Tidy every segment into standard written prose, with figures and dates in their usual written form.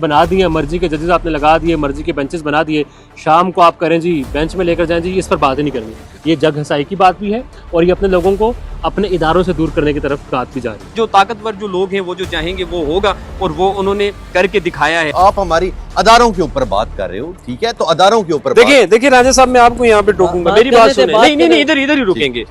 बना दिए, मर्जी के जजेस आपने लगा दिए, मर्जी के बेंचेस बना दिए, शाम को आप करें जी बेंच में लेकर जाएं जी, इस पर बात ही नहीं करनी। ये जग हंसाई की बात भी है और ये अपने लोगों को अपने इदारों से दूर करने की तरफ बात भी जा रही है। जो ताकतवर जो लोग हैं वो जो चाहेंगे वो होगा और वो उन्होंने करके दिखाया है। आप हमारी अदारों के ऊपर बात कर रहे हो, ठीक है, तो अदारों के ऊपर देखिए राजा साहब, मैं आपको यहाँ पे टोकूंगा, मेरी बात सुने। नहीं, इधर ही रुकेंगे।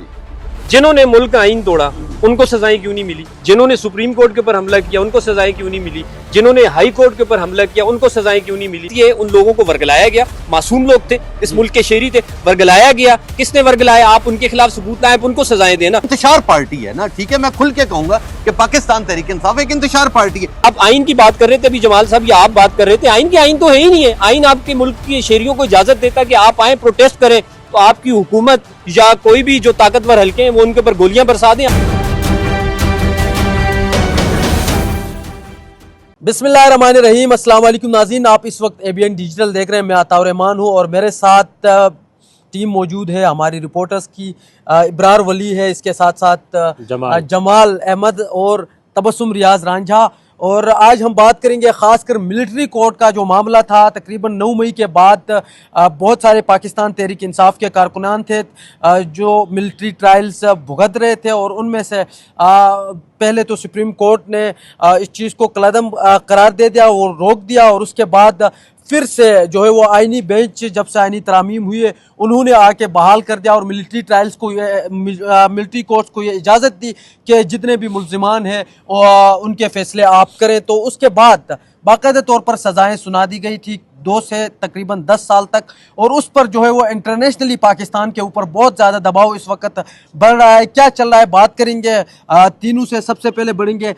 जिन्होंने मुल्क का आइन तोड़ा उनको सजाएं क्यों नहीं मिली? जिन्होंने सुप्रीम कोर्ट के ऊपर हमला किया उनको सजाएं क्यों नहीं मिली? जिन्होंने हाई कोर्ट के ऊपर हमला किया उनको सजाएं क्यों नहीं मिली? ये उन लोगों को वर्गलाया गया, मासूम लोग थे, इस मुल्क के शहरी थे, वर्गलाया गया। किसने वर्गलाया? आप उनके खिलाफ सबूत लाए, उनको सजाएं देना। इंतशार पार्टी है ना, ठीक है, मैं खुल के कहूंगा कि पाकिस्तान तहरीक इंसाफ एक इंतशार पार्टी है। आप आइन की बात कर रहे थे अभी जमाल साहब, या आप बात कर रहे थे आइन की? आइन तो है ही नहीं है। आइन आपके मुल्क के शहरियों को इजाजत देता कि आप आए, प्रोटेस्ट करें, तो आपकी हुकूमत या कोई भी जो ताकतवर हल्के हैं वो उनके ऊपर गोलियां बरसा दें। बिस्मिल्लाहिर्रहमानिर्रहीम, अस्सलाम वालेकुम नाज़रीन, आप इस वक्त ABN डिजिटल देख रहे हैं। मैं अताउर रहमान हूँ और मेरे साथ टीम मौजूद है हमारी रिपोर्टर्स की। इब्रार वली है, इसके साथ साथ जमाल अहमद और तबस्सुम रियाज रांझा। और आज हम बात करेंगे ख़ासकर मिलिट्री कोर्ट का जो मामला था। तकरीबन 9 मई के बाद बहुत सारे पाकिस्तान तहरीक इंसाफ के कारकुनान थे जो मिलिट्री ट्रायल्स भुगत रहे थे और उनमें से पहले तो सुप्रीम कोर्ट ने इस चीज़ को कलअदम करार दे दिया और रोक दिया, और उसके बाद फिर से जो है वो आईनी बेंच, जब से आईनी तरामीम हुई है, उन्होंने आके बहाल कर दिया और मिलिट्री ट्रायल्स को, मिलिट्री कोर्ट्स को ये इजाज़त दी कि जितने भी मुल्ज़िमान हैं उनके फ़ैसले आप करें। तो उसके बाद बाकायदा तौर पर सज़ाएँ सुना दी गई थी 2 से तकरीबन 10 साल तक, और उस पर जो है वो इंटरनेशनली पाकिस्तान के ऊपर बहुत ज़्यादा दबाव इस वक्त बढ़ रहा है। क्या चल रहा है बात करेंगे तीनों से। सबसे पहले बढ़ेंगे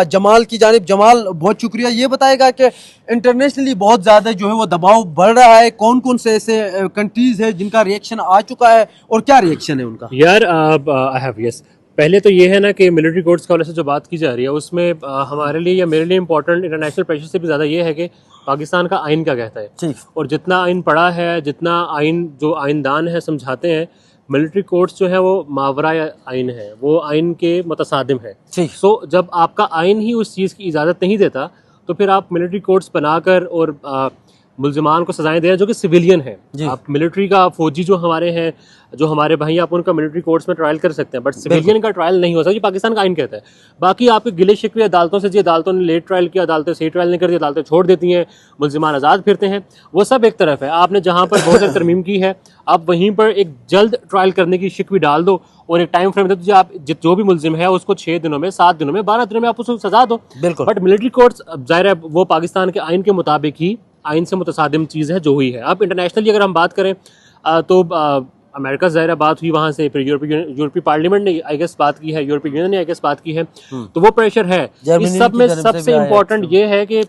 जमाल की जानिब। जमाल, बहुत शुक्रिया। ये बताएगा कि इंटरनेशनली बहुत ज़्यादा जो है वो दबाव बढ़ रहा है, कौन कौन से ऐसे कंट्रीज़ है जिनका रिएक्शन आ चुका है और क्या रिएक्शन है उनका? यार आई हैव यस, पहले तो ये है ना कि मिलिट्री कोर्ट्स के हवाले से जो बात की जा रही है उसमें हमारे लिए या मेरे लिए इंपॉर्टेंट इंटरनेशनल प्रेशर से भी ज़्यादा ये है कि पाकिस्तान का आइन क्या कहता है। और जितना आइन पढ़ा है, जितना आइन जो आइनदान है समझाते हैं, मिलिट्री कोर्ट्स जो है वो मावरा आइन है, वो आइन के मुतसादिम है। सो जब आपका आइन ही उस चीज़ की इजाज़त नहीं देता तो फिर आप मिलिट्री कोर्ट्स बनाकर और मुल्ज़िमान को सजाएं दे रहे हैं जो कि सिविलियन है। आप मिलिट्री का फौजी जो हमारे हैं, जो हमारे भाई, आप उनका मिलिट्री कोर्ट्स में ट्रायल कर सकते हैं, बट सिविलियन का ट्रायल नहीं हो सकता। ये पाकिस्तान का आइन कहता है। बाकी आपके गिले शिकवे अदालतों से, जी अदालतों ने लेट ट्रायल किया, अदालतें सही ट्रायल नहीं करती, अदालतें छोड़ देती हैं, मुल्ज़िमान आज़ाद फिरते हैं, वो सब एक तरफ है। आपने जहाँ पर बहुत सारी तरमीम की है, आप वहीं पर एक जल्द ट्रायल करने की शिकवी डाल दो और एक टाइम फ्रेम दे दो, आप जो भी मुल्जिम है उसको 6 दिनों में, 7 दिनों में, 12 दिनों में आप उसको सजा दो। बट मिलिट्री कोर्ट्स जाहिर है वो पाकिस्तान के आइन के मुताबिक ही, आइन से मुतसादिम चीज़ है जो हुई है। अब इंटरनेशनली अगर हम बात करें तो अमेरिका ज़ाहिर बात हुई वहाँ से, फिर यूरोपीय पार्लियामेंट ने आई गेस बात की है, यूरोपीय यूनियन ने आई गेस बात की है, तो वो प्रेशर है। इस सब में सबसे इम्पोर्टेंट ये है कि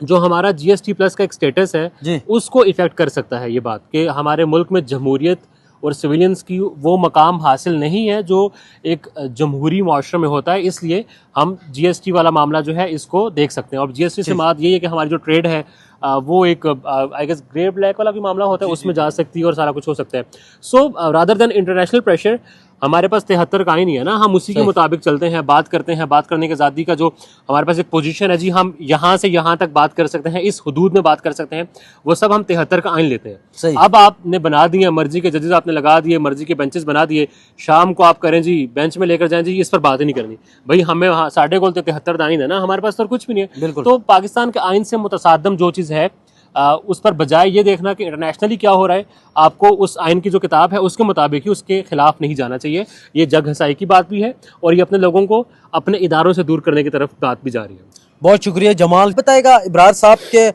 जो हमारा GST+ का एक स्टेटस है उसको इफेक्ट कर सकता है ये बात कि हमारे मुल्क में जमहूरियत और सिविलियंस की वो मकाम हासिल नहीं है जो एक जमहूरी मुआशरे में होता है। इसलिए हम GST वाला मामला जो है इसको देख सकते हैं। और GST से बात ये है कि हमारी जो ट्रेड है वो एक आई गेस ग्रे ब्लैक वाला भी मामला होता है, उसमें जा सकती है और सारा कुछ हो सकता है। So rather than international pressure, हमारे पास 73 का आइन ही है ना, हम उसी के मुताबिक चलते हैं, बात करते हैं। बात करने की आज़ादी का जो हमारे पास एक पोजीशन है जी, हम यहाँ से यहाँ तक बात कर सकते हैं, इस हुदूद में बात कर सकते हैं, वो सब हम 73 का आइन लेते हैं। अब आपने बना दिए, मर्जी के जजेस आपने लगा दिए, मर्जी के बेंचेस बना दिए, शाम को आप करें जी बेंच में लेकर जाएं जी, इस पर बात ही नहीं करनी। भाई हमें साढ़े गोल 73 आइन है ना, हमारे पास तो कुछ भी नहीं है। तो पाकिस्तान के आइन से मुतसादम जो चीज़ है उस पर बजाय ये देखना कि इंटरनेशनली क्या हो रहा है, आपको उस आइन की जो किताब है उसके मुताबिक ही, उसके खिलाफ नहीं जाना चाहिए। ये जग हंसाई की बात भी है और ये अपने लोगों को अपने इदारों से दूर करने की तरफ बात भी जा रही है। बहुत शुक्रिया जमाल। बताएगा इब्रार साहब के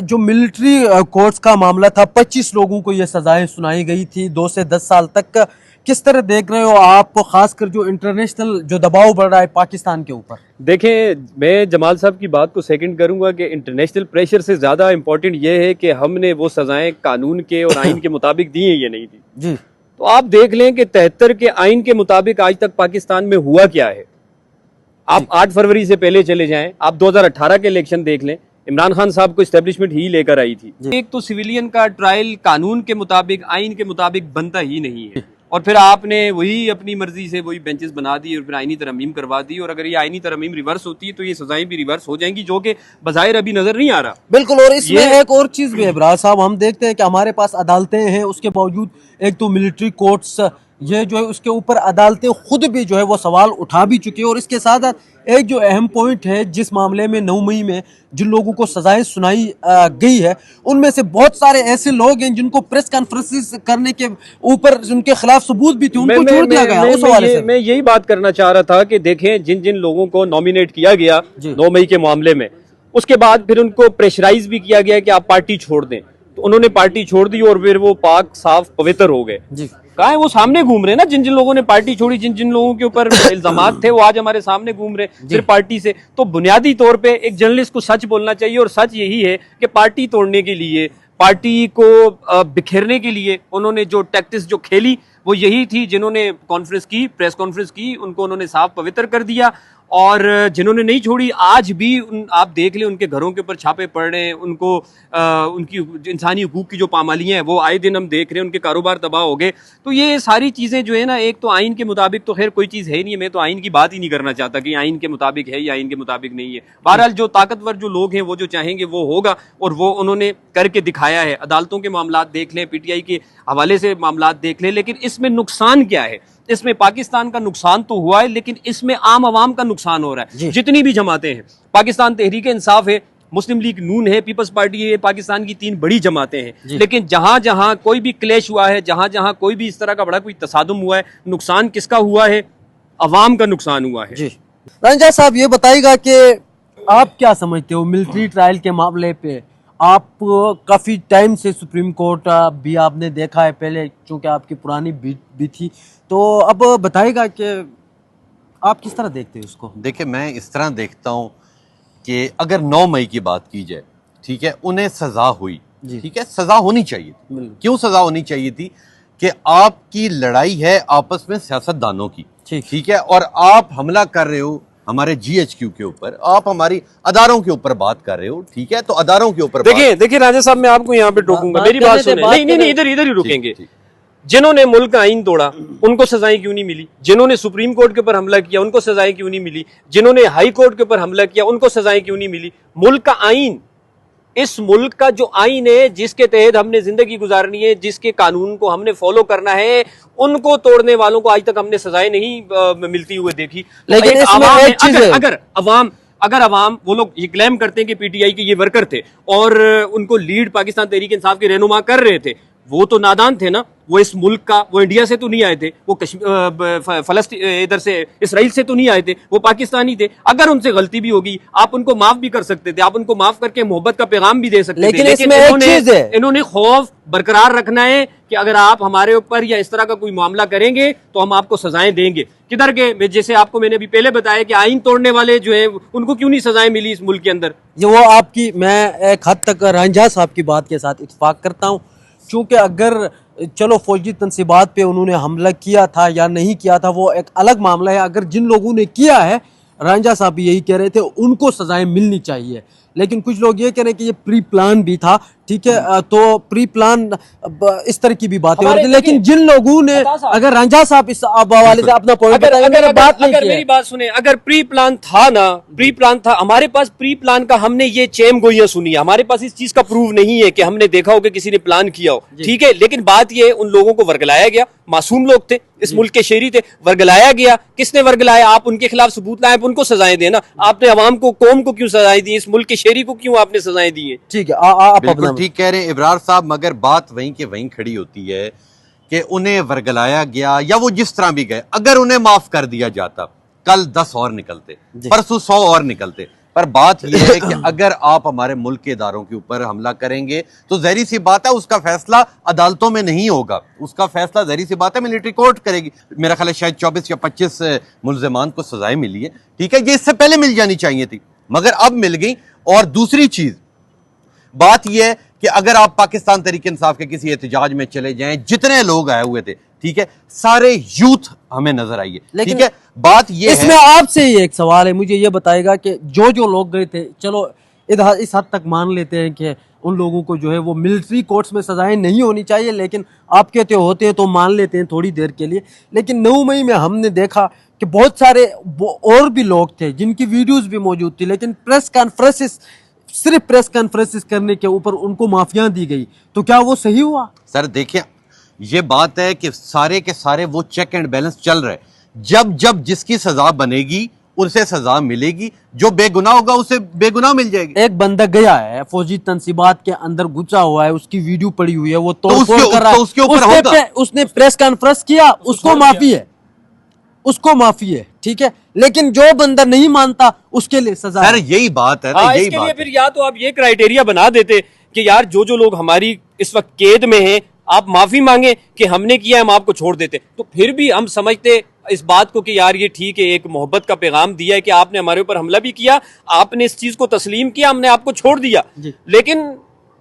जो मिलिट्री कोर्ट्स का मामला था, 25 लोगों को ये सजाएं सुनाई गई थी 2 से 10 साल तक। किस तरह देख रहे हो आप, खासकर जो इंटरनेशनल जो दबाव बढ़ रहा है पाकिस्तान के ऊपर? देखें, मैं जमाल साहब की बात को सेकंड करूंगा कि इंटरनेशनल प्रेशर से ज़्यादा इम्पोर्टेंट ये है कि हमने वो सजाएं कानून के और आइन के मुताबिक दी हैं या नहीं दी जी। तो आप देख लें कि 73 के आइन के मुताबिक आज तक पाकिस्तान में हुआ क्या है। आप 8 फरवरी से पहले चले जाएं, आप 2018 के इलेक्शन देख लें, इमरान खान साहब को एस्टेब्लिशमेंट ही लेकर आई थी। एक तो सिविलियन का ट्रायल कानून के मुताबिक, आइन के मुताबिक बनता ही नहीं है। और फिर आपने वही अपनी मर्जी से वही बेंचेस बना दी और फिर आईनी तरमीम करवा दी, और अगर ये आईनी तरमीम रिवर्स होती है तो ये सजाएं भी रिवर्स हो जाएंगी, जो कि बज़ाहिर अभी नजर नहीं आ रहा। बिल्कुल। और इसमें एक और चीज भी है इब्रार साहब, हम देखते हैं कि हमारे पास अदालतें हैं, उसके बावजूद एक तो मिलिट्री कोर्ट्स ये जो है उसके ऊपर अदालतें खुद भी जो है वो सवाल उठा भी चुकी है। और इसके साथ एक जो अहम पॉइंट है, जिस मामले में 9 मई में जिन लोगों को सजाएं सुनाई गई है, उनमें से बहुत सारे ऐसे लोग हैं जिनको प्रेस कॉन्फ्रेंस करने के ऊपर उनके खिलाफ सबूत भी थे, उनको छोड़ दिया गया। उस हवाले से मैं यही बात करना चाह रहा था कि देखें, जिन जिन लोगों को नॉमिनेट किया गया 9 मई के मामले में, उसके बाद फिर उनको प्रेशराइज भी किया गया कि आप पार्टी छोड़ दें, तो उन्होंने पार्टी छोड़ दी और फिर वो पाक साफ पवित्र हो गए। कहा है वो सामने घूम रहे हैं ना, जिन जिन लोगों ने पार्टी छोड़ी, जिन जिन लोगों के ऊपर इल्जामात थे, वो आज हमारे सामने घूम रहे सिर्फ पार्टी से। तो बुनियादी तौर पे एक जर्नलिस्ट को सच बोलना चाहिए, और सच यही है कि पार्टी तोड़ने के लिए, पार्टी को बिखेरने के लिए उन्होंने जो टैक्टिक्स जो खेली वो यही थी। जिन्होंने कॉन्फ्रेंस की, प्रेस कॉन्फ्रेंस की, उनको उन्होंने साफ पवित्र कर दिया, और जिन्होंने नहीं छोड़ी आज भी आप देख लें उनके घरों के ऊपर छापे पड़ रहे हैं, उनको उनकी इंसानी हुकूक की जो पामालियां हैं वो आए दिन हम देख रहे हैं, उनके कारोबार तबाह हो गए। तो ये सारी चीज़ें जो है ना, एक तो आइन के मुताबिक तो खैर कोई चीज़ है नहीं है, मैं तो आइन की बात ही नहीं करना चाहता कि आइन के मुताबिक है या आइन के मुताबिक नहीं है। बहरहाल जो ताकतवर जो लोग हैं वो जो चाहेंगे वो होगा, और वो उन्होंने करके दिखाया है। अदालतों के मामला देख लें, PTI के हवाले से मामला देख लें, लेकिन इसमें नुकसान क्या है? इसमें पाकिस्तान का नुकसान तो हुआ है, लेकिन इसमें आम आवाम का नुकसान हो रहा है। जितनी भी जमातें हैं, पाकिस्तान तहरीक इंसाफ है, मुस्लिम लीग नून है, पीपल्स पार्टी है, पाकिस्तान की 3 बड़ी जमातें हैं, लेकिन जहां जहां कोई भी क्लैश हुआ है, जहां जहां कोई भी इस तरह का बड़ा कोई तसादुम हुआ है, नुकसान किसका हुआ है? अवाम का नुकसान हुआ है। जी रंजा साहब, ये बताइएगा कि आप क्या समझते हो मिलिट्री ट्रायल के मामले पे? आप काफ़ी टाइम से सुप्रीम कोर्ट भी आपने देखा है, पहले चूँकि आपकी पुरानी भी थी, तो अब बताइएगा कि आप किस तरह देखते हैं उसको? देखिए, मैं इस तरह देखता हूँ कि अगर 9 मई की बात की जाए, ठीक है, उन्हें सज़ा हुई, ठीक है, सज़ा होनी चाहिए थी। क्यों सज़ा होनी चाहिए थी? कि आपकी लड़ाई है आपस में सियासतदानों की, ठीक है, और आप हमला कर रहे हो हमारे GHQ के ऊपर, आप हमारी अदारों के ऊपर बात कर रहे हो, ठीक है, तो अदारों के ऊपर देखिए राजा साहब, मैं आपको यहाँ पे टोकूंगा, मेरी बात सुने। नहीं, इधर ही रुकेंगे। जिन्होंने मुल्क का आइन तोड़ा उनको सजाएं क्यों नहीं मिली? जिन्होंने सुप्रीम कोर्ट के ऊपर हमला किया उनको सजाएं क्यों नहीं मिली? जिन्होंने हाई कोर्ट के ऊपर हमला किया उनको सजाएं क्यों नहीं मिली? मुल्क का आइन, इस मुल्क का जो आइन है, जिसके तहत हमने जिंदगी गुजारनी है, जिसके कानून को हमने फॉलो करना है, उनको तोड़ने वालों को आज तक हमने सजाएं नहीं मिलती हुए देखी। लेकिन अगर अवाम वो लोग ये क्लेम करते हैं कि PTI के ये वर्कर थे और उनको लीड पाकिस्तान तहरीक इंसाफ के रहनुमा कर रहे थे, वो तो नादान थे ना। वो इस मुल्क का, वो इंडिया से तो नहीं आए थे, वो फलस्तीन इधर से इसराइल से तो नहीं आए थे, वो पाकिस्तानी थे। अगर उनसे गलती भी होगी आप उनको माफ भी कर सकते थे, आप उनको माफ करके मोहब्बत का पैगाम भी दे सकते थे। लेकिन इन्होंने खौफ बरकरार रखना है कि अगर आप हमारे ऊपर या इस तरह का कोई मामला करेंगे तो हम आपको सजाएं देंगे। किधर के, जैसे आपको मैंने अभी पहले बताया कि आइन तोड़ने वाले जो है उनको क्यों नहीं सजाएं मिली इस मुल्क के अंदर? वो आपकी, मैं एक हद तक रंजा साहब की बात के साथ इत्तेफाक करता हूँ, चूँकि अगर चलो फौजी तनसीबात पे उन्होंने हमला किया था या नहीं किया था वो एक अलग मामला है। अगर जिन लोगों ने किया है, रंजा साहब भी यही कह रहे थे, उनको सजाएं मिलनी चाहिए। लेकिन कुछ लोग ये कह रहे हैं कि ये प्री प्लान भी था, ठीक है, तो प्री प्लान इस तरह की भी बातें हो रही थी। लेकिन जिन लोगों ने, अगर रंजा साहब इस हवाले से अपना पॉइंट बताएंगे, मेरी बात सुने, अगर प्री प्लान था ना, प्री प्लान था, हमारे पास प्री प्लान का हमने ये चेम गोइयां सुनी है, हमारे पास इस चीज का प्रूफ नहीं है कि हमने देखा हो कि किसी ने प्लान किया हो, ठीक है। लेकिन बात ये, उन लोगों को वर्गलाया गया, मासूम लोग थे, इस मुल्क के शहरी थे, वर्गलाया गया। किसने वर्गलाया? आप उनके खिलाफ सबूत लाए, उनको सजाएं देना। आपने अवाम को, कौम को क्यों सजाएं दी? इस मुल्क के शहरी को क्यों आपने सजाएं दी है? ठीक है, आप बिल्कुल ठीक कह रहे हैं इब्रार साहब, मगर बात वहीं के वहीं खड़ी होती है कि उन्हें वर्गलाया गया या वो जिस तरह भी गए, अगर उन्हें माफ कर दिया जाता, कल 10 और निकलते, परसों 100 और निकलते। पर बात यह है कि अगर आप हमारे मुल्क के इदारों के ऊपर हमला करेंगे तो ज़ाहिर सी बात है उसका फैसला अदालतों में नहीं होगा, उसका फैसला ज़ाहिर सी बात है मिलिट्री कोर्ट करेगी। मेरा ख्याल है शायद 24 या 25 मुल्ज़िमान को सजाएं मिली है, ठीक है, ये इससे पहले मिल जानी चाहिए थी, मगर अब मिल गई। और दूसरी चीज, बात यह है कि अगर आप पाकिस्तान तहरीक इंसाफ के किसी एहतजाज में चले जाएं, जितने लोग आए हुए थे, ठीक है, सारे यूथ हमें नजर आई है, ठीक है। बात ये इसमें आपसे ही एक सवाल है, मुझे ये बताएगा कि जो लोग गए थे, चलो इस हद तक मान लेते हैं कि उन लोगों को जो है वो मिलिट्री कोर्ट्स में सजाएं नहीं होनी चाहिए, लेकिन आप कहते होते हैं तो मान लेते हैं थोड़ी देर के लिए। लेकिन 9 मई में हमने देखा कि बहुत सारे और भी लोग थे जिनकी वीडियोस भी मौजूद थी, लेकिन सिर्फ प्रेस कॉन्फ्रेंसेस करने के ऊपर उनको माफियां दी गई। तो क्या वो सही हुआ? सर देखिए, ये बात है कि सारे के सारे वो चेक एंड बैलेंस चल रहे। जब जब जिसकी सजा बनेगी उसे सजा मिलेगी, जो बेगुनाह होगा उसे बेगुनाह मिल जाएगी। एक बंदा गया है फौजी तंसीबात के अंदर घुसा हुआ है, उसकी वीडियो पड़ी हुई है, वो तोड़-फोड़ कर रहा है, उसके ऊपर होगा। उसने प्रेस कॉन्फ्रेंस किया, उसको माफी है, ठीक है। लेकिन जो बंदा नहीं मानता उसके लिए सजा सर यही बात है ना, हाँ, यही इसके बात लिए है। फिर या तो आप ये क्राइटेरिया बना देते कि यार जो लोग हमारी इस वक्त कैद में हैं, आप माफी मांगे कि हमने किया, हम आपको छोड़ देते, तो फिर भी हम समझते इस बात को कि यार ये ठीक है, एक मोहब्बत का पैगाम दिया है कि आपने हमारे ऊपर हमला भी किया, आपने इस चीज को तस्लीम किया, हमने आपको छोड़ दिया। लेकिन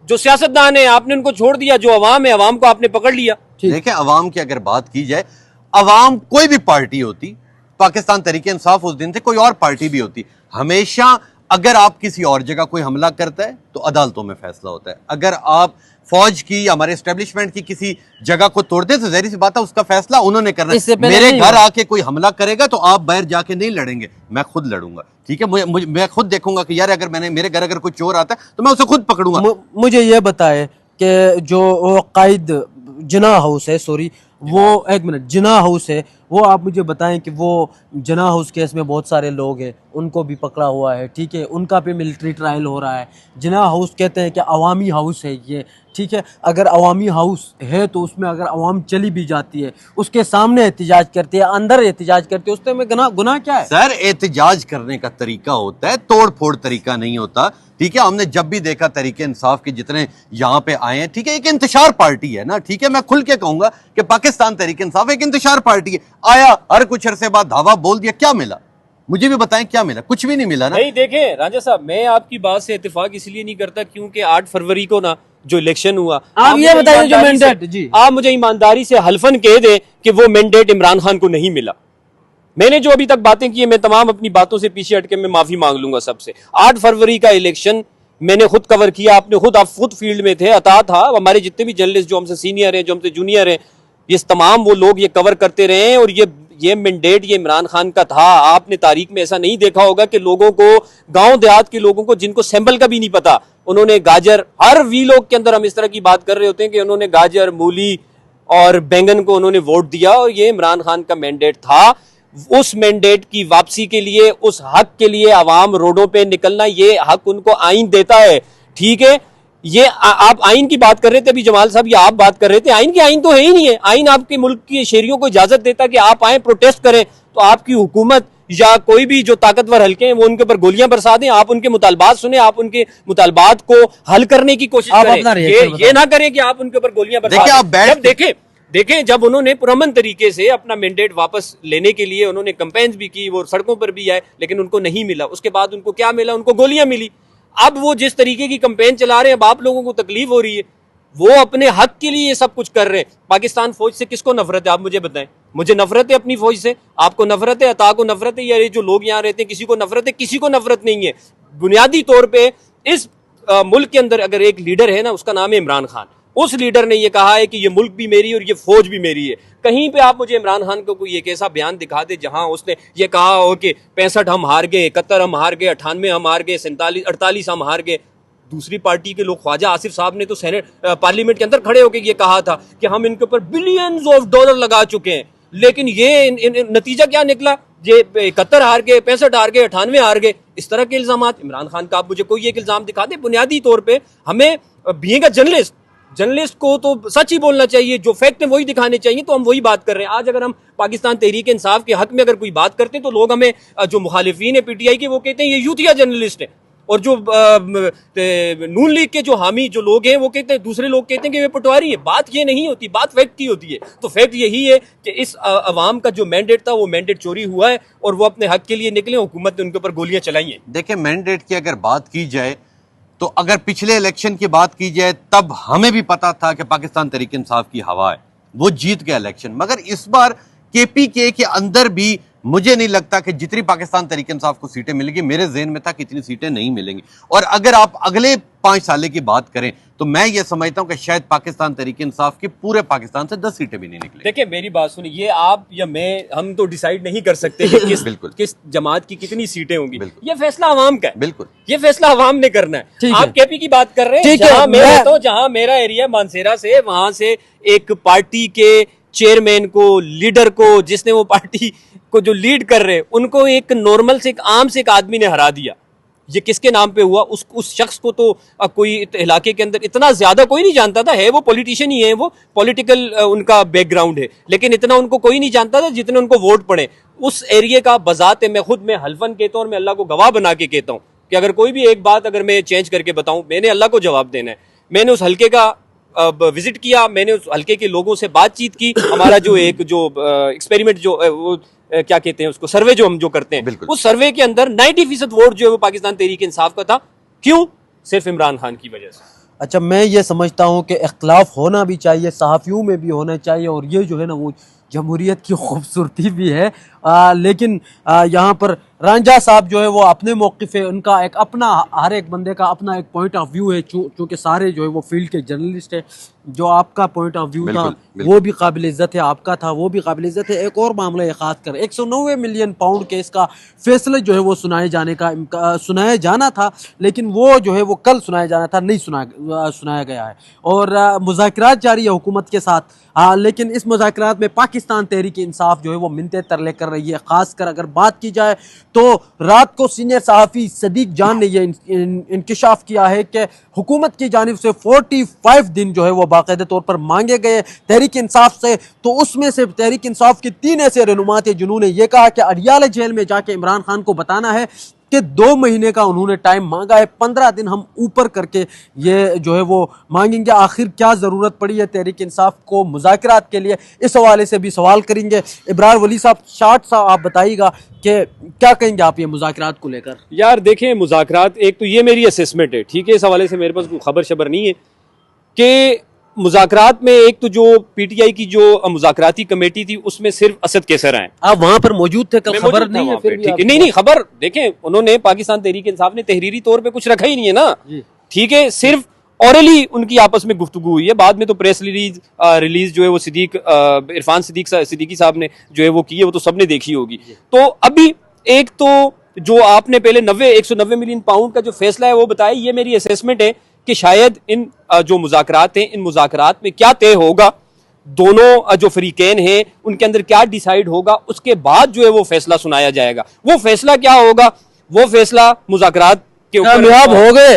जो सियासतदान है आपने उनको छोड़ दिया, जो अवाम है अवाम को आपने पकड़ लिया। देखिए, अवाम की अगर बात की जाए, अवाम कोई भी पार्टी होती, पाकिस्तान तहरीक इंसाफ उस दिन थे, कोई और पार्टी भी होती, हमेशा अगर आप किसी और जगह कोई हमला करता है तो अदालतों में फैसला होता है। अगर आप फौज की, हमारे एस्टेब्लिशमेंट की किसी जगह को तोड़ते तो ज़ाहिर सी बात है उसका फैसला उन्होंने करना है। मेरे घर आके कोई हमला करेगा तो आप बाहर जाके नहीं लड़ेंगे, मैं खुद लड़ूंगा, ठीक है। मैं खुद देखूंगा कि यार अगर मेरे घर अगर कोई चोर आता है तो मैं उसे खुद पकड़ूंगा। मुझे ये बताए कि जो कायद जिना हाउस है, सॉरी वो एक मिनट, जिना हाउस है, वो आप मुझे बताएं कि वो जिना हाउस केस में बहुत सारे लोग हैं, उनको भी पकड़ा हुआ है, ठीक है, उनका भी मिलिट्री ट्रायल हो रहा है। जिना हाउस कहते हैं कि अवामी हाउस है ये, ठीक है। अगर अवामी हाउस है तो उसमें अगर अवाम चली भी जाती है, उसके सामने एहतिजाज करती है, अंदर एहतिजाज करती है, उसमें गुनाह क्या है? सर एहतिजाज करने का तरीका होता है, तोड़ फोड़ तरीका नहीं होता, ठीक है। हमने जब भी देखा तरीके इंसाफ के जितने यहाँ पे आए हैं, ठीक है, एक इंतशार पार्टी है ना, ठीक है। मैं खुल के कहूंगा कि पाकिस्तान तहरीक इंसाफ एक इंतशार पार्टी है। आया, हर कुछ अरसे बाद धावा बोल दिया, क्या मिला? मुझे भी बताएं क्या मिला? कुछ भी नहीं मिला ना। नहीं, देखें राजा साहब, मैं आपकी बात से इत्तेफाक इसलिए नहीं करता क्योंकि 8 फरवरी को ना जो इलेक्शन हुआ, आप ये बताइए जो मैंडेट, जी आप मुझे ईमानदारी से हल्फन कह दें कि वो मैंडेट इमरान खान को नहीं मिला। मैंने जो अभी तक बातें की है, मैं तमाम अपनी बातों से पीछे हटके मैं माफी मांग लूंगा सबसे। 8 फरवरी का इलेक्शन मैंने खुद कवर किया, आप खुद फील्ड में थे, अता था, हमारे जितने भी जर्नलिस्ट जो हमसे सीनियर हैं, जो हमसे जूनियर हैं, ये तमाम वो लोग ये कवर करते रहे हैं। और ये मैंडेट ये इमरान खान का था। आपने तारीख में ऐसा नहीं देखा होगा कि लोगों को, गांव देहात के लोगों को जिनको सैंपल का भी नहीं पता, उन्होंने गाजर, हर वीलॉग के अंदर हम इस तरह की बात कर रहे होते हैं कि उन्होंने गाजर, मूली और बैंगन को उन्होंने वोट दिया, और ये इमरान खान का मैंडेट था। उस मैंडेट की वापसी के लिए, उस हक के लिए अवाम रोडों पे निकलना, ये हक उनको आइन देता है, ठीक है। ये आप आइन की बात कर रहे थे अभी जमाल साहब, ये आप बात कर रहे थे, आइन तो है ही नहीं है। आइन आपके मुल्क की शहरियों को इजाजत देता कि आप आए, प्रोटेस्ट करें, तो आपकी हुकूमत या कोई भी जो ताकतवर हल्के हैं वो उनके ऊपर गोलियां बरसा दें। आप उनके मुतालबात सुने, आप उनके मुतालबात को हल करने की कोशिश करें, ये ना करें कि आप उनके ऊपर गोलियां बरसा दें। देखें जब उन्होंने पुरअमन तरीके से अपना मैंडेट वापस लेने के लिए उन्होंने कैंपेन्स भी की, वो सड़कों पर भी आए, लेकिन उनको नहीं मिला। उसके बाद उनको क्या मिला? उनको गोलियां मिली। अब वो जिस तरीके की कैंपेन चला रहे हैं, अब आप लोगों को तकलीफ हो रही है, वो अपने हक के लिए ये सब कुछ कर रहे हैं। पाकिस्तान फौज से किसको नफरत है? आप मुझे बताएं। मुझे नफरत है अपनी फौज से, आपको नफरत है, अता को नफरत है, या ये जो लोग यहाँ रहते हैं किसी को नफरत है? किसी को नफरत नहीं है। बुनियादी तौर पर इस मुल्क के अंदर अगर एक लीडर है ना, उसका नाम है इमरान खान। उस लीडर ने ये कहा है कि ये मुल्क भी मेरी और ये फौज भी मेरी है। कहीं पे आप मुझे इमरान खान को कोई एक ऐसा बयान दिखा दे जहां उसने ये कहा हो कि 65 हम हार गए, 71 हम हार गए, 98 हम हार गए, 47 48 हम हार गए। दूसरी पार्टी के लोग, ख्वाजा आसिफ साहब ने तो सेनेट पार्लियामेंट के अंदर खड़े होकर ये कहा था कि हम इनके ऊपर बिलियंस ऑफ डॉलर लगा चुके हैं, लेकिन ये नतीजा क्या निकला? ये 71 हार गए, 65 हार गए, 98 हार गए। इस तरह के इल्जाम इमरान खान का, आप मुझे कोई एक इल्जाम दिखा दे। बुनियादी तौर पर हमें बीइंग अ जर्नलिस्ट को तो सच ही बोलना चाहिए, जो फैक्ट है वही दिखाने चाहिए, तो हम वही बात कर रहे हैं। आज अगर हम पाकिस्तान तहरीक इंसाफ के हक में अगर कोई बात करते हैं तो लोग हमें, जो मुखालिफिन है पीटीआई के, वो कहते हैं ये यूथिया जर्नलिस्ट है, और जो नून लीग के जो हामी जो लोग हैं वो कहते हैं, दूसरे लोग कहते हैं कि वे पटवारी है। बात ये नहीं होती, बात फैक्ट की होती है। तो फैक्ट यही है कि इस अवाम का जो मैंडेट था वो मैंडेट चोरी हुआ है, और वो अपने हक के लिए निकले, हुकूमत ने उनके ऊपर गोलियां चलाई हैं। देखिए, मैंडेट की अगर बात की जाए तो अगर पिछले इलेक्शन की बात की जाए तब हमें भी पता था कि पाकिस्तान तहरीक इंसाफ की हवा है, वो जीत गया इलेक्शन। मगर इस बार केपीके के अंदर भी मुझे नहीं लगता कि जितनी पाकिस्तान तहरीक इंसाफ को सीटें मिलेंगी, मेरे ज़हन में था कि इतनी सीटें नहीं मिलेंगी। और अगर आप अगले 5 साल की बात करें तो मैं ये समझता हूं कि शायद पाकिस्तान तहरीक इंसाफ की पूरे पाकिस्तान से 10 सीटें भी नहीं निकलेंगी। देखिए मेरी बात सुनिए, ये आप या मैं, हम तो डिसाइड नहीं कर सकते कि किस जमात की कितनी सीटें होंगी। ये फैसला अवाम का है। बिल्कुल, ये फैसला अवाम ने करना है। आप केपी की बात कर रहे हैं, जहां मेरा एरिया मानसेरा से, वहां से एक पार्टी के चेयरमैन को, लीडर को, जिसने वो पार्टी को जो लीड कर रहे, उनको एक नॉर्मल से, एक आम से एक आदमी ने हरा दिया। ये किसके नाम पे हुआ? उस शख्स को तो कोई इलाके के अंदर इतना ज्यादा कोई नहीं जानता था। है वो पॉलिटिशियन ही है, वो पॉलिटिकल उनका बैकग्राउंड है, लेकिन इतना उनको कोई नहीं जानता था जितने उनको वोट पड़े। उस एरिया का बजाते मैं खुद में हल्फन कहता हूं और मैं अल्लाह को गवाह बना के कहता हूं कि अगर कोई भी एक बात अगर मैं चेंज करके बताऊं, मैंने अल्लाह को जवाब देना है। मैंने उस हल्के का विजिट किया, मैंने उस हल्के के लोगों से बातचीत की। हमारा जो एक जो एक्सपेरिमेंट जो वो क्या कहते हैं उसको, सर्वे जो हम जो करते हैं, उस सर्वे के अंदर 90% वोट जो है वो पाकिस्तान तहरीक इंसाफ का था। क्यों? सिर्फ इमरान खान की वजह से। अच्छा, मैं ये समझता हूँ कि इख्तलाफ होना भी चाहिए, सहाफ़ियों में भी होना चाहिए, और ये जो है ना वो जमहूरियत की खूबसूरती भी है। लेकिन यहाँ पर रांझा साहब जो है वो अपने मौक़िफ़ है, उनका एक अपना, हर एक बंदे का अपना एक पॉइंट ऑफ व्यू है, चूँकि सारे जो है वो फील्ड के जर्नलिस्ट है। जो आपका पॉइंट ऑफ व्यू था वो भी काबिल इज़्ज़त है, आपका था वो भी काबिल इज़्ज़त है। एक और मामला है ख़ास कर 190 मिलियन पाउंड केस का फैसला जो है वो सुनाया जाना था, लेकिन वो जो है वो कल सुनाया जाना था, नहीं सुनाया गया है। और मुज़ाकरात जारी है हुकूमत के साथ, लेकिन इस मुज़ाकरात में पाकिस्तान तहरीक इंसाफ जो है वो मिन्नतें तरले कर रही है। ख़ासकर अगर बात की जाए तो रात को सीनियर सहाफ़ी सदीक जान ने यह इंकिशाफ किया है कि हुकूमत की जानिब से 45 दिन जो है वो बाकायदा तौर पर मांगे गए तहरीक इंसाफ से। तो उसमें से तहरीक इंसाफ के 3 ऐसे रहनुमा थे जिन्होंने ये कहा कि अडियाला जेल में जाके इमरान खान को बताना है कि 2 महीने का उन्होंने टाइम मांगा है, 15 दिन हम ऊपर करके ये जो है वो मांगेंगे। आखिर क्या ज़रूरत पड़ी है तहरीक इंसाफ को मुज़ाकरात के लिए, इस हवाले से भी सवाल करेंगे। इब्रार वली साहब, शार्ट सा आप बताइएगा कि क्या कहेंगे आप ये मुज़ाकरात को लेकर? यार देखें, मुज़ाकरात, एक तो ये मेरी असेसमेंट है, ठीक है, इस हवाले से मेरे पास कोई खबर शबर नहीं है कि मुज़ाकरात में, एक तो जो पीटीआई की जो मुज़ाकराती कमेटी थी उसमें सिर्फ असद कैसर आए। आप वहां पर मौजूद थे कल? खबर नहीं है फिर भी? ठीक है, नहीं खबर, देखें उन्होंने, पाकिस्तान तहरीक इंसाफ ने तहरीरी तौर पे कुछ रखा ही नहीं है ना, ठीक है, सिर्फ ऑरली उनकी आपस में गुफ्तगू हुई है। बाद में तो प्रेस रिलीज जो है वो इरफान सिद्दीकी साहब ने जो है वो की है, वो तो सबने देखी होगी। तो अभी एक तो जो आपने पहले 190 मिलियन पाउंड का जो फैसला है वो बताया, ये मेरी असेसमेंट है कि शायद इन जो मुज़ाकरात हैं, इन मुज़ाकरात में क्या तय होगा, दोनों जो फरीकैन हैं उनके अंदर क्या डिसाइड होगा, उसके बाद जो है वो फैसला सुनाया जाएगा। वो फैसला क्या होगा? वो फैसला मुज़ाकरात के ऊपर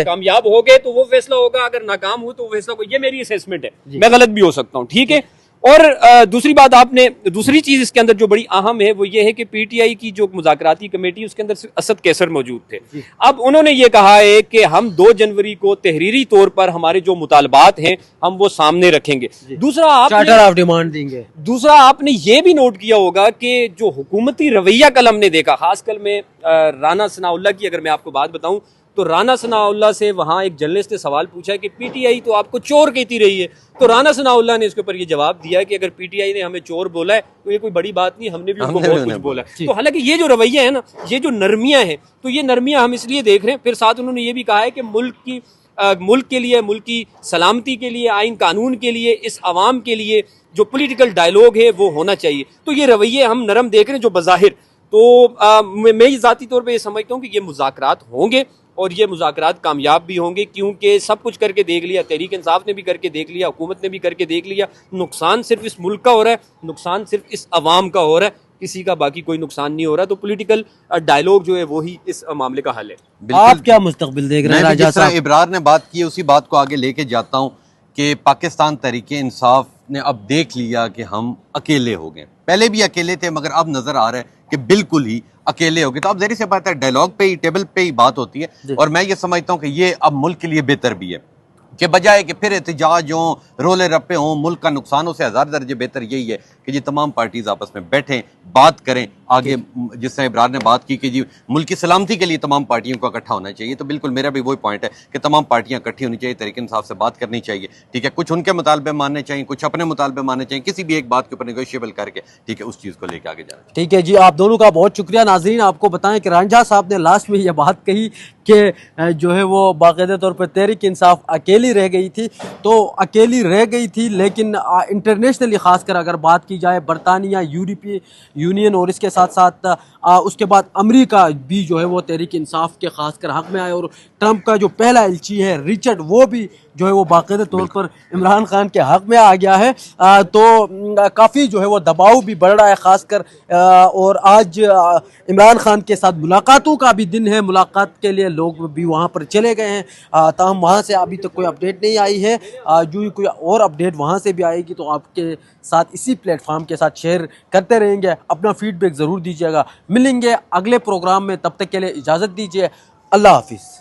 कामयाब हो गए तो वो फैसला होगा, अगर नाकाम हुए तो वो फैसला होगा। ये मेरी असेसमेंट है, मैं गलत भी हो सकता हूँ, ठीक है। और दूसरी बात, आपने दूसरी चीज इसके अंदर जो बड़ी अहम है वो ये है कि पीटीआई की जो मुज़ाकराती कमेटी, उसके अंदर सिर्फ असद कैसर मौजूद थे। अब उन्होंने ये कहा है कि हम 2 जनवरी को तहरीरी तौर पर हमारे जो मुतालबात हैं हम वो सामने रखेंगे। दूसरा चार्टर ऑफ डिमांड देंगे। दूसरा आपने ये भी नोट किया होगा कि जो हुकूमती रवैया कल हमने देखा, खासकर में राना सनाउल्लाह की अगर मैं आपको बात बताऊं तो राना सनाउल्लाह से वहां एक जर्नलिस्ट ने सवाल पूछा कि पीटीआई तो आपको चोर कहती रही है, तो राना सनाउल्लाह ने इसके ऊपर ये जवाब दिया कि अगर पीटीआई ने हमें चोर बोला है तो ये कोई बड़ी बात नहीं, हमने भी उनको बहुत कुछ बोला है। तो हालांकि ये जो रवैया है ना, ये जो नरमियां हैं, तो ये नरमियां हम इसलिए देख रहे हैं। फिर साथ उन्होंने ये भी कहा है कि मुल्क के लिए, मुल्क की सलामती के लिए, आइन कानून के लिए, इस अवाम के लिए जो पॉलिटिकल डायलॉग है वो होना चाहिए। तो ये रवैये हम नरम देख रहे हैं जो बज़ाहिर। तो मैं ज़ाती तौर पे ये समझता हूँ कि ये मुज़ाकरात होंगे और ये मुज़ाकरात कामयाब भी होंगे, क्योंकि सब कुछ करके देख लिया, तहरीक इंसाफ ने भी करके देख लिया, हुकूमत ने भी करके देख लिया। नुकसान सिर्फ इस मुल्क का हो रहा है, नुकसान सिर्फ इस अवाम का हो रहा है, किसी का बाकी कोई नुकसान नहीं हो रहा। तो पॉलिटिकल डायलॉग जो है वही इस मामले का हल है। आप क्या मुस्तकबिल देख रहे हैं? जिस तरह इब्रार ने बात की उसी बात को आगे लेके जाता हूँ कि पाकिस्तान तहरीक इंसाफ ने अब देख लिया कि हम अकेले हो गए। पहले भी अकेले थे, मगर अब नजर आ रहा है कि बिल्कुल ही अकेले हो गए। तो अब ज़ाहिर सी बात है, डायलॉग पे ही, टेबल पे ही बात होती है। और मैं ये समझता हूँ कि ये अब मुल्क के लिए बेहतर भी है कि बजाय कि फिर एहतजाज हों, रोले रप्पे हों, मुल्क का नुकसान हो, से 1000 दर्जे बेहतर यही है कि जी तमाम पार्टीज आपस में बैठें, बात करें आगे। जिस तरह इब्रार ने बात की कि जी मुल्क की सलामती के लिए तमाम पार्टियों को इकट्ठा होना चाहिए, तो बिल्कुल मेरा भी वही पॉइंट है कि तमाम पार्टियां इकट्ठी होनी चाहिए, तरीके इंसाफ से बात करनी चाहिए, ठीक है। कुछ उनके मुतालबे मानने चाहिए, कुछ अपने मुतालबे मानने चाहिए, किसी भी एक बात के ऊपर नेगोशिएबल करके, ठीक है, उस चीज़ को लेकर आगे जाना। ठीक है जी, आप दोनों का बहुत शुक्रिया। नाज़रीन, आपको बताएं कि रांझा साहब ने लास्ट में ये बात कही कि जो है वो बाकायदा तौर पर तहरीक इंसाफ अकेली रह गई थी, तो अकेली रह गई थी, लेकिन इंटरनेशनली ख़ासकर अगर बात की जाए बरतानिया, यूरोपीय यूनियन और इसके साथ साथ उसके बाद अमेरिका भी जो है वो तहरीक इंसाफ के ख़ासकर हक़ में आए, और ट्रंप का जो पहला एलची है रिचर्ड, वो भी जो है वो बाकायदा तौर पर इमरान खान के हक़ में आ गया है। तो काफ़ी जो है वो दबाव भी बढ़ रहा है ख़ासकर, और आज इमरान खान के साथ मुलाकातों का भी दिन है, मुलाकात के लिए लोग भी वहाँ पर चले गए हैं, ताहम वहाँ से अभी तक कोई अपडेट नहीं आई है। जो ही कोई और अपडेट वहाँ से भी आएगी तो आपके साथ इसी प्लेटफॉर्म के साथ शेयर करते रहेंगे। अपना फीडबैक ज़रूर दीजिएगा। मिलेंगे अगले प्रोग्राम में, तब तक के लिए इजाज़त दीजिए। अल्लाह हाफिज़।